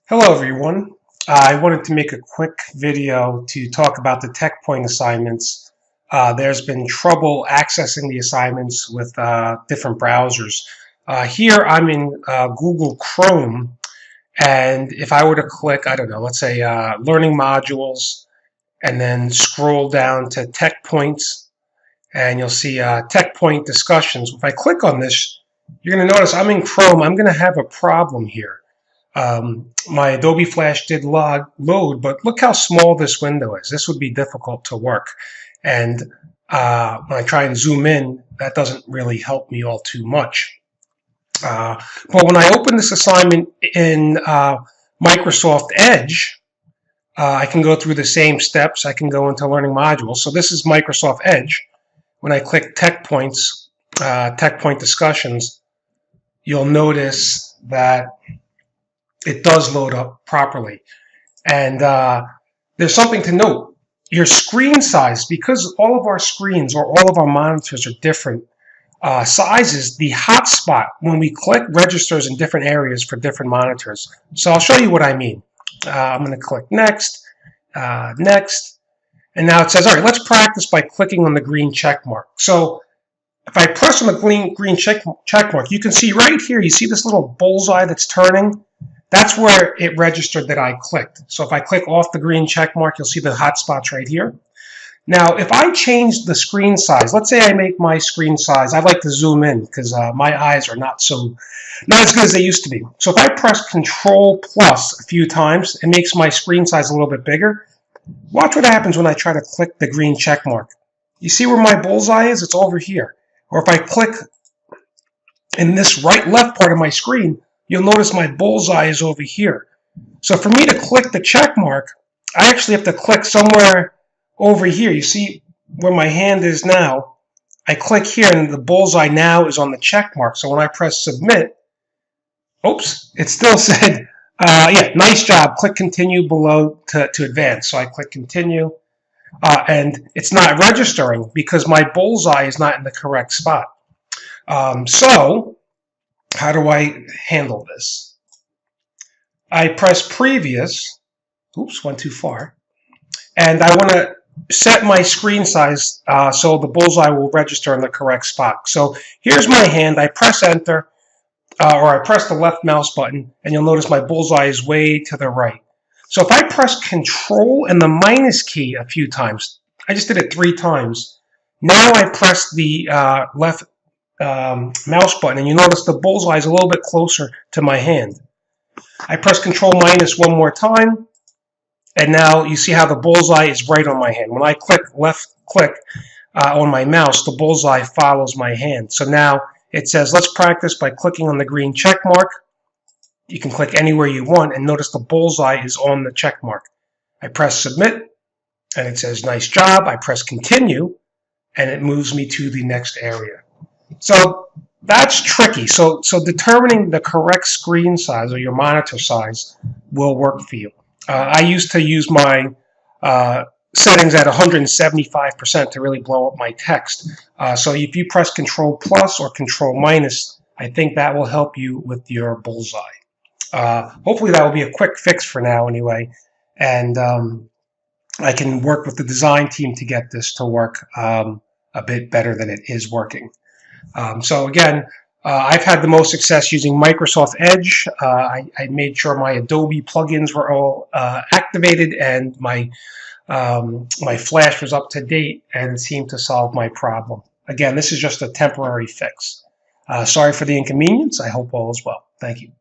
Hello everyone. I wanted to make a quick video to talk about the TechPoint assignments. There's been trouble accessing the assignments with different browsers. Here I'm in Google Chrome, and if I were to click, I don't know, let's say Learning Modules, and then scroll down to TechPoints, and you'll see TechPoint Discussions. If I click on this, you're going to notice I'm in Chrome. I'm going to have a problem here. My Adobe Flash did load, but look how small this window is. This would be difficult to work. And when I try and zoom in, that doesn't really help me all too much. But when I open this assignment in Microsoft Edge, I can go through the same steps. I can go into Learning Modules. So this is Microsoft Edge. When I click TechPoints, TechPoint Discussions, you'll notice that it does load up properly. And there's something to note. Your screen size, because all of our screens or all of our monitors are different sizes, the hotspot, when we click, registers in different areas for different monitors. So I'll show you what I mean. I'm going to click Next, Next, and now it says, all right, let's practice by clicking on the green check mark. So if I press on the green check mark, you can see right here, you see this little bullseye that's turning? That's where it registered that I clicked. So if I click off the green check mark, you'll see the hotspots right here. Now, if I change the screen size, let's say I make my screen size, I like to zoom in because my eyes are not as good as they used to be. So if I press Control plus a few times, it makes my screen size a little bit bigger. Watch what happens when I try to click the green check mark. You see where my bullseye is? It's over here. Or if I click in this left part of my screen, you'll notice my bullseye is over here. So for me to click the check mark, I actually have to click somewhere over here. You see where my hand is now? I click here and the bullseye now is on the check mark. So when I press submit, oops, it still said, yeah, nice job. Click continue below to advance. So I click continue and it's not registering because my bullseye is not in the correct spot. So how do I handle this? I press previous, oops, went too far, and I want to set my screen size so the bullseye will register in the correct spot. So here's my hand, I press enter, or I press the left mouse button, and you'll notice my bullseye is way to the right. So if I press Control and the minus key a few times, I just did it 3 times, now I press the left mouse button, and you notice the bullseye is a little bit closer to my hand. I press Control minus one more time, and now you see how the bullseye is right on my hand. When I click left click on my mouse, the bullseye follows my hand. So now it says, let's practice by clicking on the green check mark. You can click anywhere you want, and notice the bullseye is on the check mark. I press submit, and it says, nice job. I press continue, and it moves me to the next area. So that's tricky. So determining the correct screen size or your monitor size will work for you. I used to use my settings at 175% to really blow up my text. So if you press Control plus or Control minus, I think that will help you with your bullseye. Hopefully that will be a quick fix for now anyway. And I can work with the design team to get this to work a bit better than it is working. So again, I've had the most success using Microsoft Edge. I made sure my Adobe plugins were all activated and my Flash was up to date, and it seemed to solve my problem. Again, this is just a temporary fix. Sorry for the inconvenience. I hope all is well. Thank you.